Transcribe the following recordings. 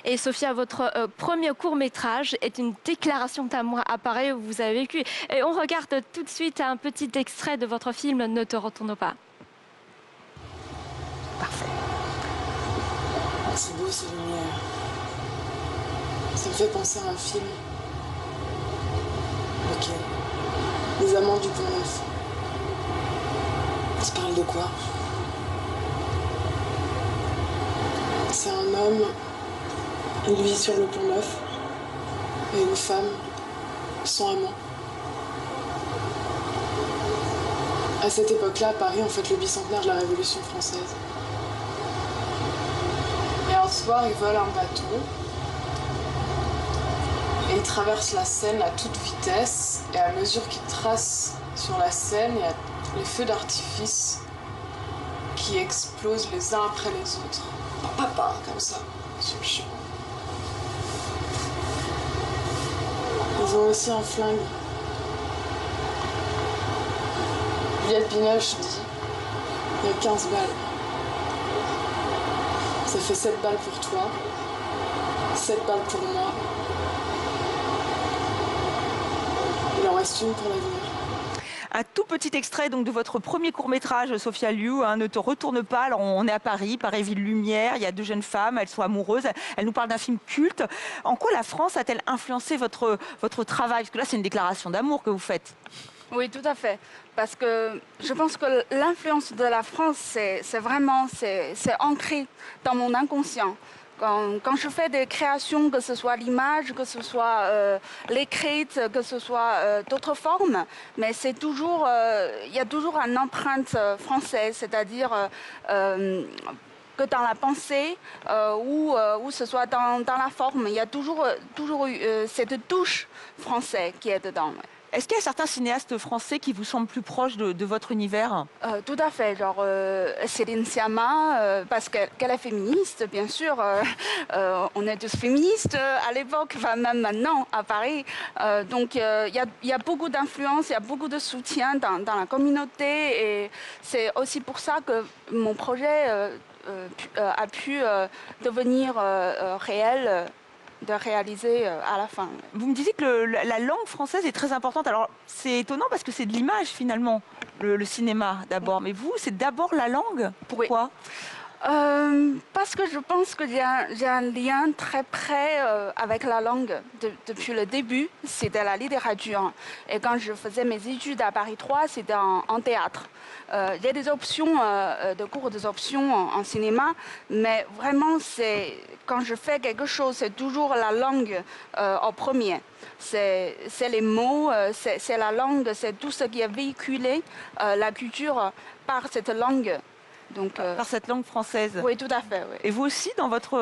Et Sophia, votre premier court-métrage est une déclaration d'amour à Paris où vous avez vécu. Et on regarde tout de suite un petit extrait de votre film Ne te retourne pas. Parfait. C'est beau ces lumières. Ça me fait penser à un film. Lequel? Les Amants du Pont-Neuf. Ça parle de quoi? C'est un homme, il vit sur le Pont-Neuf, et une femme, son amant. À cette époque-là, à Paris, on fête le bicentenaire de la Révolution française. Et un soir, ils volent un bateau. Et ils traversent la Seine à toute vitesse. Et à mesure qu'ils tracent sur la Seine, il y a les feux d'artifice qui explosent les uns après les autres. Papa, comme ça, sur le champ. Ils ont aussi un flingue. Juliette Binoche dit, il y a 15 balles. Ça fait 7 balles pour toi, 7 balles pour moi. Il en reste une pour l'avenir. Un tout petit extrait donc de votre premier court-métrage, Sophia Liu, hein, Ne te retourne pas. Alors, on est à Paris, Paris-Ville-Lumière, il y a deux jeunes femmes, elles sont amoureuses, elles nous parlent d'un film culte. En quoi la France a-t-elle influencé votre travail? Parce que là, c'est une déclaration d'amour que vous faites. Oui, tout à fait. Parce que je pense que l'influence de la France, c'est ancré dans mon inconscient. Quand je fais des créations, que ce soit l'image, que ce soit l'écrite, que ce soit d'autres formes, mais c'est toujours, il y a toujours une empreinte française, c'est-à-dire que dans la pensée ou ce soit dans la forme, il y a toujours eu cette touche française qui est dedans. Ouais. Est-ce qu'il y a certains cinéastes français qui vous semblent plus proches de votre univers? Tout à fait, genre Céline Sciamma, parce qu'elle est féministe, bien sûr. On est tous féministes à l'époque, enfin même maintenant à Paris. Donc il y a beaucoup d'influence, il y a beaucoup de soutien dans la communauté, et c'est aussi pour ça que mon projet a pu devenir réel. De réaliser à la fin. Vous me disiez que la langue française est très importante. Alors, c'est étonnant parce que c'est de l'image, finalement, le cinéma, d'abord. Mais vous, c'est d'abord la langue? Pourquoi? Parce que je pense que j'ai un lien très près avec la langue depuis le début. C'était la littérature. Et quand je faisais mes études à Paris 3, c'était en théâtre. Il y a des options de cours, des options en cinéma, mais vraiment, quand je fais quelque chose, c'est toujours la langue en premier. C'est les mots, c'est la langue, c'est tout ce qui est véhiculé, la culture, par cette langue. Donc, par cette langue française. Oui, tout à fait. Oui. Et vous aussi, dans votre,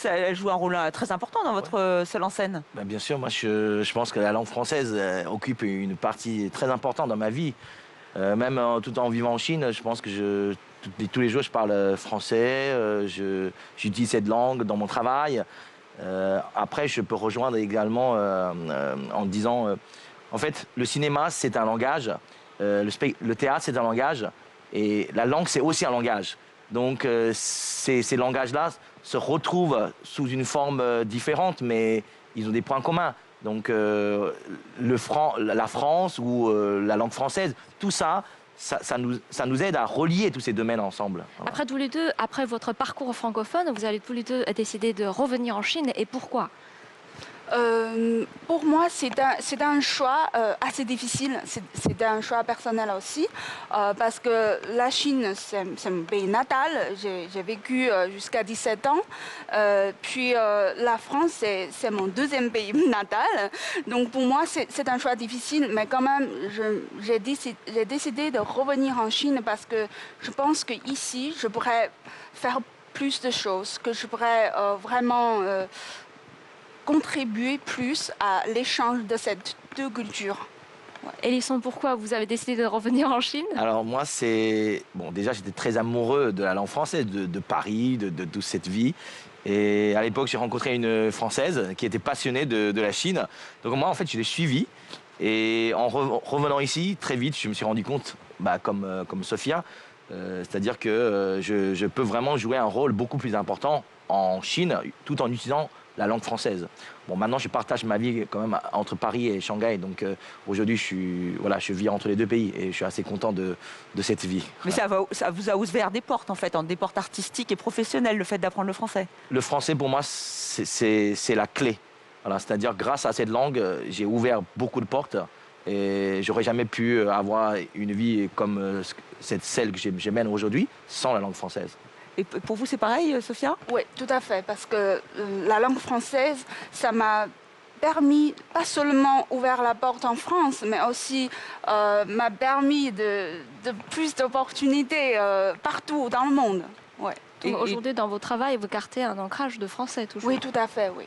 elle joue un rôle très important dans votre seule en scène. Ben bien sûr, moi je pense que la langue française occupe une partie très importante dans ma vie. Même tout en vivant en Chine, je pense que tous les jours je parle français, j'utilise cette langue dans mon travail. Après, je peux rejoindre également en disant, en fait, le cinéma c'est un langage, le théâtre c'est un langage. Et la langue, c'est aussi un langage. Donc, ces langages-là se retrouvent sous une forme différente, mais ils ont des points communs. Donc, la France ou la langue française, tout ça, ça nous aide à relier tous ces domaines ensemble. Voilà. Après, tous les deux, après votre parcours francophone, vous avez tous les deux décidé de revenir en Chine. Et pourquoi? Pour moi, c'est un choix assez difficile. C'est un choix personnel aussi, parce que la Chine, c'est mon pays natal. J'ai vécu jusqu'à 17 ans. Puis la France, c'est mon deuxième pays natal. Donc pour moi, c'est un choix difficile. Mais quand même, j'ai décidé de revenir en Chine parce que je pense qu'ici, je pourrais faire plus de choses, que je pourrais vraiment... contribuer plus à l'échange de ces deux cultures. Ouais. Hélisson, pourquoi vous avez décidé de revenir en Chine? Alors moi, déjà j'étais très amoureux de la langue française, de Paris, de toute cette vie. Et à l'époque, j'ai rencontré une Française qui était passionnée de la Chine. Donc moi, en fait, je l'ai suivie. Et en revenant ici, très vite, je me suis rendu compte, comme Sophia, C'est-à-dire que je peux vraiment jouer un rôle beaucoup plus important en Chine tout en utilisant la langue française. Bon, maintenant, je partage ma vie quand même entre Paris et Shanghai. Donc aujourd'hui, je vis entre les deux pays et je suis assez content de cette vie. Mais ça vous a ouvert des portes, en fait, des portes artistiques et professionnelles, le fait d'apprendre le français. Le français, pour moi, c'est la clé. Voilà, c'est-à-dire, grâce à cette langue, j'ai ouvert beaucoup de portes et j'aurais jamais pu avoir une vie comme celle que je mène aujourd'hui sans la langue française. Et pour vous, c'est pareil, Sophia? Oui, tout à fait, parce que la langue française, ça m'a permis, pas seulement ouvert la porte en France, mais aussi m'a permis de plus d'opportunités partout dans le monde. Ouais. Aujourd'hui, dans vos travaux, vous gardez un ancrage de français toujours. Oui, tout à fait, oui.